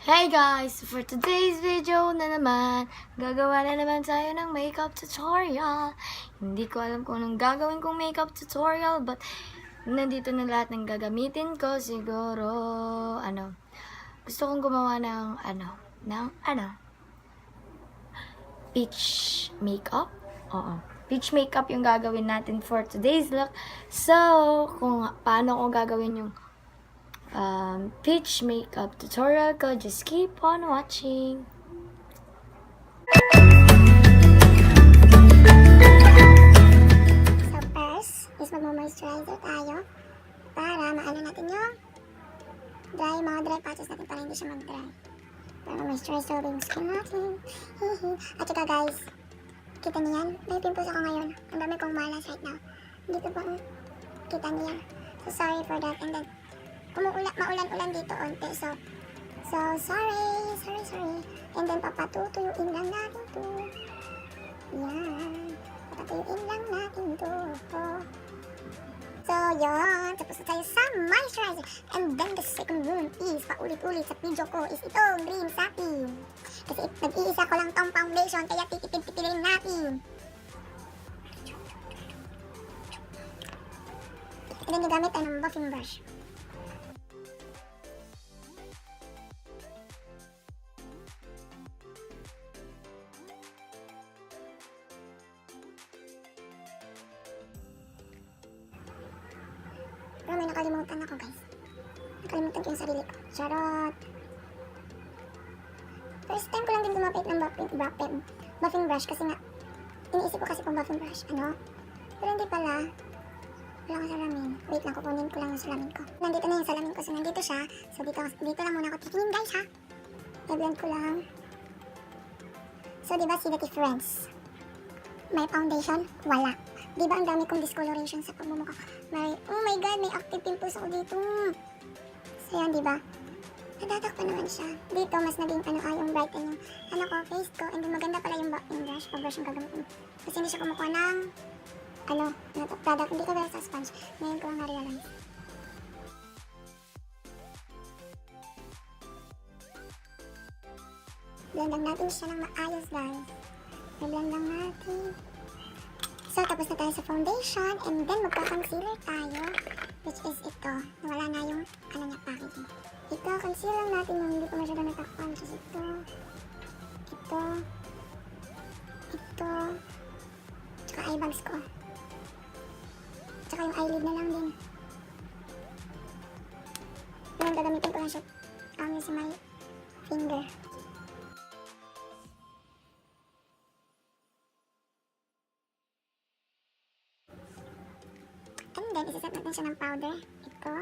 Hey guys! For today's video na naman, gagawa na naman tayo ng makeup tutorial. Hindi ko alam kung anong gagawin kong makeup tutorial, but nandito na lahat ng gagamitin ko. Siguro, gusto kong gumawa ng, peach makeup. Oo. Peach makeup yung gagawin natin for today's look. So, kung paano ko gagawin yung peach makeup tutorial ko, just keep on watching. So first is magmo-moisturizer tayo para maano natin yung mga dry patches natin para hindi siya mag-dry. Para ma-moisturize yung skin natin. At saka guys, kita niyo yan? May pimples ako ngayon. Ang dami kong malas right now. Dito pa, kita niyo yan. So sorry for that. And then, maulan-ulan dito onte. So sorry. And then papatutuyuin lang natin to. Yan. Papatuyuin lang natin to. So yun. Tapos na tayo sa moisturizer. And then the second one is paulit-ulit sa video ko is itong Dream Satin. Kasi nag-iisa ko lang tong foundation kaya titipid-tipidin natin. And then nagamit tayo ng buffing brush. Pero may nakalimutan ako guys. Nakalimutan ko yung sarili ko. Charot! First time ko lang din gumapit ng buffing brush kasi nga iniisip ko kasi pang buffing brush. Pero hindi pala. Wala akong salamin. Wait lang, kukunin ko lang yung salamin ko. Nandito na yung salamin ko. So nandito siya. So dito lang muna ako titingin guys ha. I-blend ko lang. So diba see the difference? May foundation? Wala. Diba ang dami kong discoloration sa pagmumukha? Oh my god, may active pimples ako dito. So yan, diba? Natatakpan naman siya. Dito, mas naging yung brighten yung face ko. And maganda pala yung brush. Pag-brush yung gagamitin. Kasi hindi siya kumukuha ng product. Hindi ka sa sponge. Ngayon ko lang na-realize. Blend lang natin siya ng maayos, guys. Blend lang natin. So, tapos na tayo sa foundation, and then magpa-concealer tayo, which is ito. Nawala na yung, packaging. Ito, concealer natin yung hindi ko masyado natakpan. Just ito, tsaka eye bags ko. Tsaka yung eyelid na lang din. Ngayon, gagamitin ko lang siya, sa my finger. And then, isiset natin siya ng powder. Ito.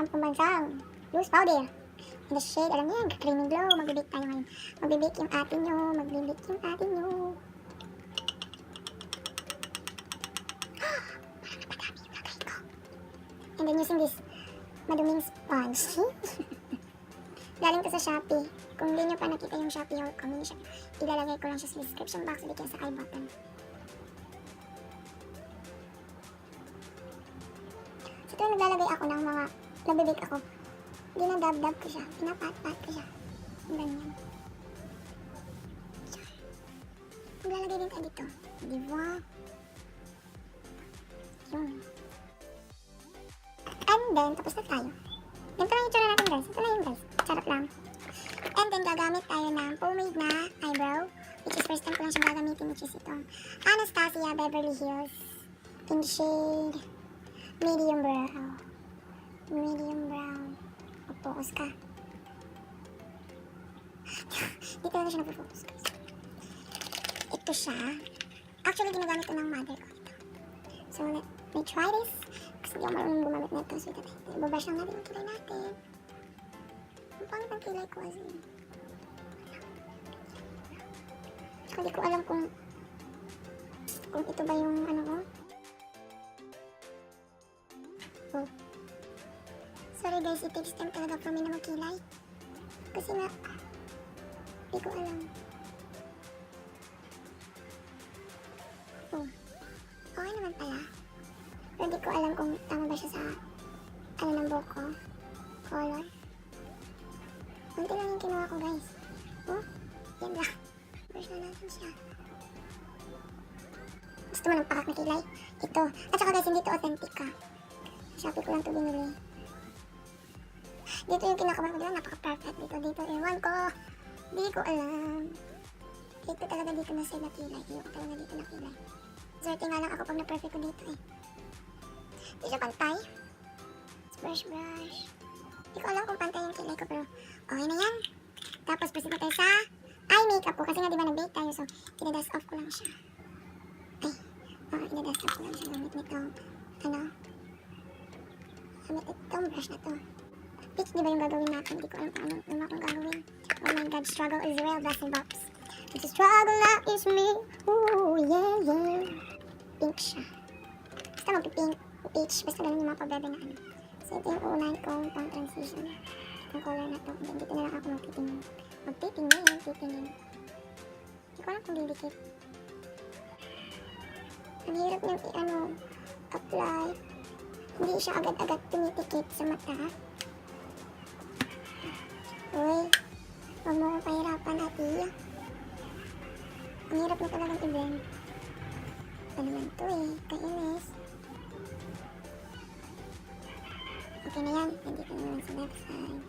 Ang pambansang loose powder. In the shade, alam niyo yan, creamy glow. Magbibake tayo ngayon. Magbibake yung atin nyo. And then, using this maduming sponge. Galing ko sa Shopee. Kung hindi nyo pa nakita yung Shopee haul ko, ilalagay ko lang siya sa description box. Ulit yan sa I button. So, naglalagay ako ng mga nabibig ako. Dinadab-dab ko siya. Pinapat-pat ko siya. Ganyan. Maglalagay din tayo dito. Diba? Yun. And then, tapos na tayo. Ganito lang yung tsura natin guys. Ito na yun guys. Charot lang. And then, gagamit tayo ng pomade na eyebrow. Which is first time ko lang siyang gagamitin. Which is itong Anastasia Beverly Hills. In shade medium brown. Mag-focus ka. Dito na siya nag-focus guys. Ito siya. Actually, ginagamit ko ng mother ko ito. So, let me try this. Kasi hindi ako marunong gumamit na ito. So, ibabrush lang natin yung kilay natin. Ang pangit ang kilay ko kasi. Hindi ko alam kung ito ba yung ko. Oh. Sorry guys, it takes time talaga for me na magkilay. Kasi nga, hindi ko alam. Oh. Okay naman pala. Pero hindi ko alam kung tama ba siya sa ng buhok ko. Color. Konti lang yung kinuha ko, guys. Oh, yan lang. Brush na natin siya. Gusto mo ng pakak na kilay? Ito. At saka guys, hindi ito authentic ka. Shopee ko lang ito binili. Dito yung kinakabahan ko dito. Napaka-perfect dito. Dito, ewan ko. Di ko alam. Dito talaga dito na sila kilay. Ayoko talaga dito na kilay. Swerte nga lang ako pag na-perfect ko dito eh. Di siya pantay. Brush. Di ko alam kung pantay yung kilay ko pero okay na yan. Tapos proceed na tayo sa eye makeup ko. Kasi nga diba nag-bake tayo so i-dust off ko lang siya. Ay, i-dust off ko lang siya gamit nitong gamit itong brush na to. Peach diba yung gagawin natin? Di ko alam kung ano akong gagawin. Oh my god, struggle is real, Blessing Box. It's a struggle that is me. Ooh, yeah. Pink siya. Basta mag-pink, peach. Basta ganun yung mga pabebe na ano. So ito yung unahin kong pang transition. Yung color na to. And dito na lang ako magtitingin. Titingin. Hindi ko alam kung didikit. Ang hirap niyang apply. Hindi siya agad-agad tumitikit sa mata. Uy, huwag mo kong pahirapan, ati. Ang hirap na talagang i-blend. Ano naman to eh, kainis. Okay na yan, nandito na naman sa left side.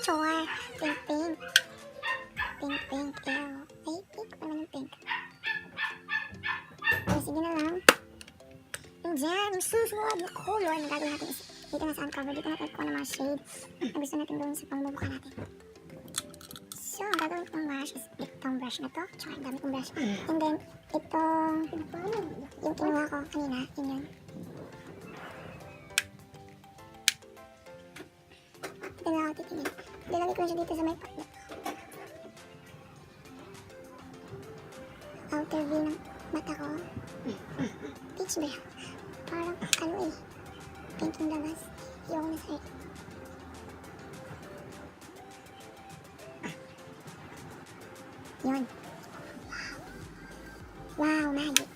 Chore, pink. Pink, ew. Ay, pink pa naman yung pink. Okay, sige na lang. And dyan, yung susunod na color na gagawin natin is dito na sa uncover, dito natin ko ng mga shade na gusto natin gawin sa pangmumukha natin. So, ang gagawin kong brush is itong brush na to. Tsaka ang dami kong brush. And then, itong yung kinuha ko kanina, yun. Ito na ako titingin. Lalagay ko siya dito sa may part na to. Outer V ng mata ko. Peach ba? Parang pink yung labas. Yung na side. Yun. Wow, magic.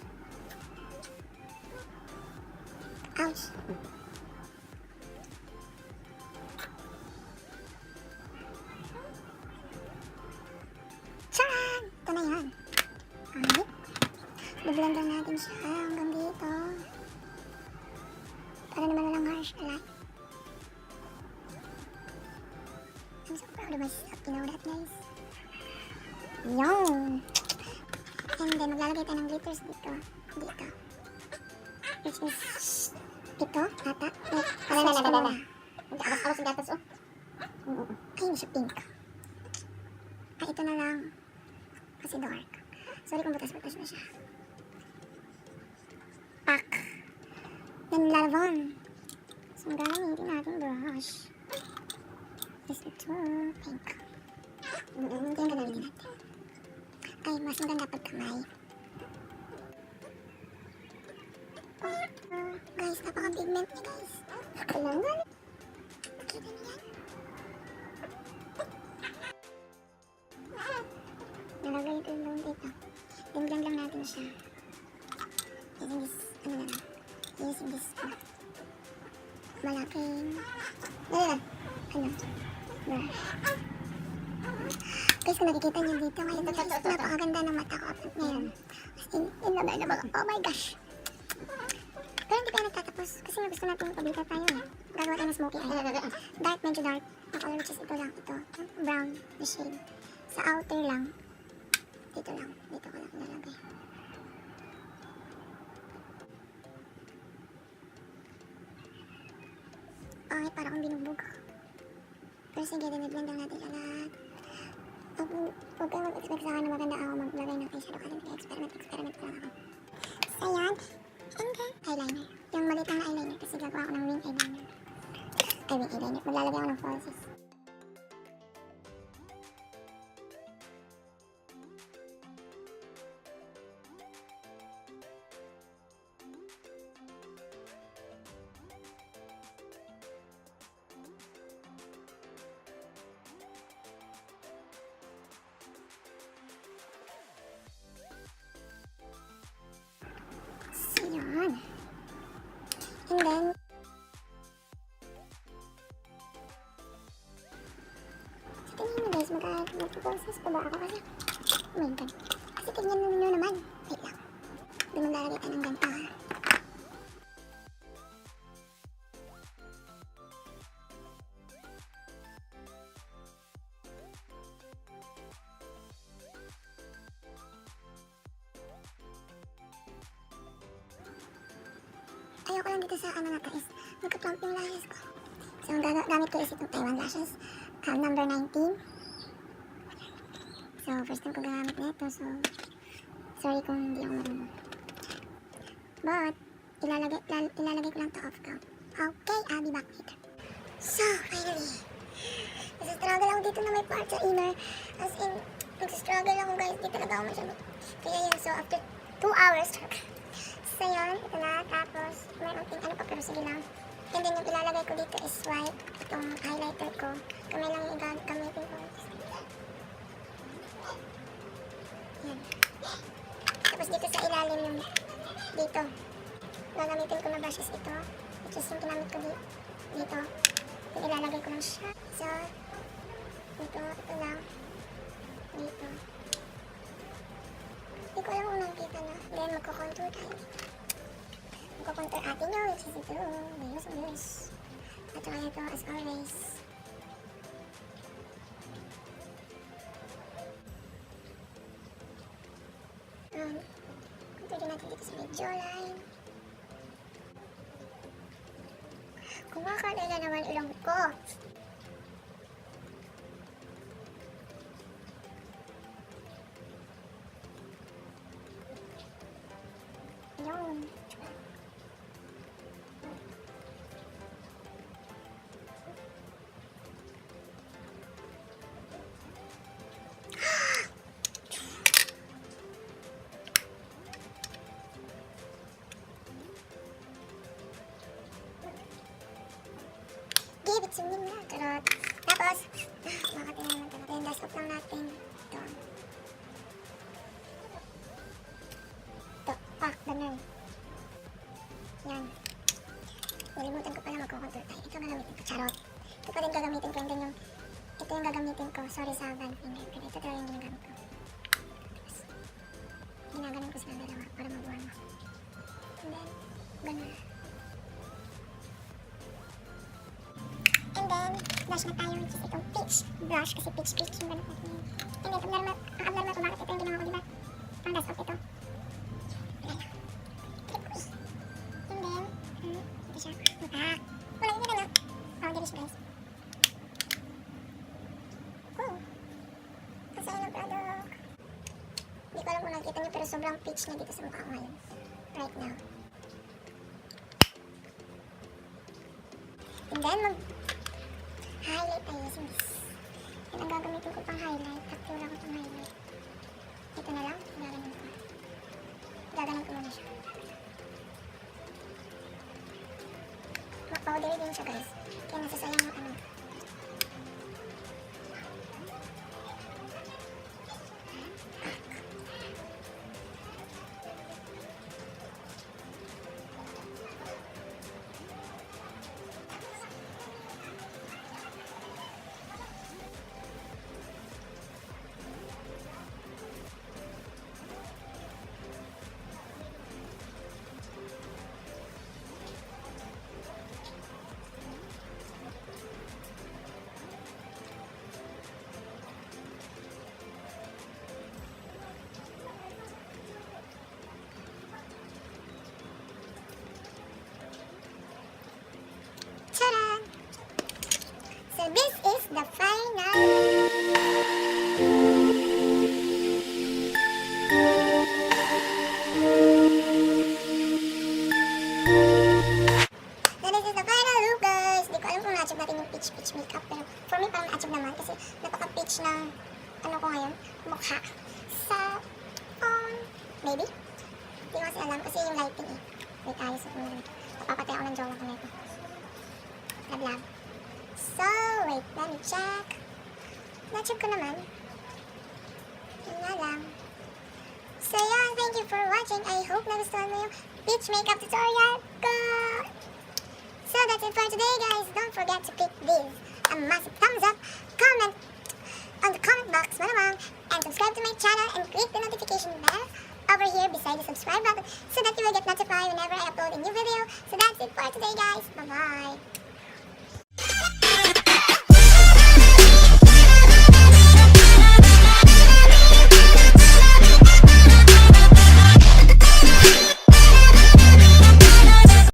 Ouch. Charan! Ito na yan. Alright. I-blend lang natin siya hanggang dito. Para naman na lang harsh alike. I'm so proud of myself. You know that, guys? Yun! And then, maglalagay tayo ng glitters dito. Which is, ito, ata. Na. Awas yung gatas, oh. Ay, hindi siya pink. Ay, ito na lang. Kasi dark. Sorry kung butas-butas na siya. Pak! Then, lalabon. So, magagamitin natin brush. Is ito, pink. Ito yung gagawin natin. Ay, mas maganda pag kamay. Guys, napaka-pigment niya, guys. Kailangan. Nakita niyo yan? Nalagay ito yung doon dito. Then, lang natin siya. Using this, using this, malaking, brush. Guys, kung nakikita niyo dito ngayon, napakaganda ng mata ko ngayon. As in love na baga. Oh my gosh! Pero hindi tayo nagtatapos kasi nga gusto natin pabita tayo eh. Gagawa tayo ng smoky eye. Dark, medyo dark. Ang color which is ito lang, ito. Brown, the shade. Sa outer lang. Dito lang. Dito ko lang nalagay. Okay, para akong binugbog. Pero sige, din-blend lang natin siya lahat. Huwag kayo mag-expect sa akin na maganda ako maglagay ng eyeshadow kasi experiment ko lang ako. So, yan. And then, eyeliner. Yung maliit lang na eyeliner kasi gagawa ako ng wing eyeliner. Ay, wing eyeliner. Maglalagay ako ng falsies. Yun. And then, Tingnan nyo guys, mag-process pa ba ako kasi, oh my god. Kasi tingnan nyo naman. Wait lang. Hindi mo lalagay tayo ng ganito ha. Ayoko lang dito sa ano na to is magka-plump yung lashes ko. So, ang gamit ko is itong Taiwan lashes. Number 19. So, first time ko gagamit na ito. So, sorry kung hindi ako marunong. But, ilalagay ko lang to off cam. Okay, I'll be back later. So, finally. Nasa-struggle ako dito na may part sa inner. As in, nagsa-struggle ako guys. Di talaga ako masyado. Kaya yun, so after 2 hours, so yun, ito na. Tapos, mayroong ting ano pa, pero sige lang. And then, yung ilalagay ko dito is white. Itong highlighter ko. Kamay lang yung gamitin ko. Yan. Tapos dito sa ilalim yung dito. Gagamitin ko na brushes ito. Which is yung ginamit ko dito. Yung ilalagay ko lang siya. So, ito lang. Dito. Hindi ko alam kung nakikita na. Then, magko-contour tayo. Magko-contour atin nyo, which is ito. Bilis. At saka ito, as always. Contour din natin dito sa may jawline. Kumakala na naman ilong ko. Yun. Give it to me na. Charot. Tapos, makati naman ito. Then, dust off lang natin. Ito. Ito. Pack the nerve. Yan. Nalimutan ko pala magkukontour tayo. Ito gagamitin ko. Charot. Ito pa rin gagamitin ko. And then ito yung gagamitin ko. Sorry sa bad finger. Pero ito talaga yung ginagamit ko. Tapos, ginaganon ko sila dalawa para mabuhan mo. And then, ganun. And then, blush na tayo, which is itong peach blush, kasi peach yung ganun natin yun. And then, ang abnormal ko, bakit ito yung ginawa ko, diba? Ang dust off ito. And then, ito siya. Mapak. Wala yun na. Oh, delish guys. Kasaya ng product. Hindi ko alam kung nakikita nyo, pero sobrang peach na dito sa mukha ko ngayon. Right now. And then, highlight tayo sa miss. Yan ang gagamitin ko pang highlight. Taktura ko pang highlight. Ito na lang. Gaganon ko. Gaganon ko muna siya. Powdery din siya guys. Kaya nasasayang yung ano. Tara! So this is the final. Look guys. Di ko alam kung na-achieve natin yung peach makeup. Pero for me parang na-achieve naman kasi napaka-peach ng ano ko ngayon, mukha. Sa maybe? Hindi ko kasi alam kasi yung lighting eh. Wait, ayos ako na dito. Papapatay ako ng jowa ko na ito. Love. So, wait, let me check. Na-check ko naman. Yun nga lang. So, yun, thank you for watching. I hope nagustuhan mo yung peach makeup tutorial ko. So, that's it for today, guys. Don't forget to click this a massive thumbs up, comment on the comment box malamang, and subscribe to my channel and click the notification bell over here beside the subscribe button so that you will get notified whenever I upload a new video. So that's it for today, guys. Bye-bye.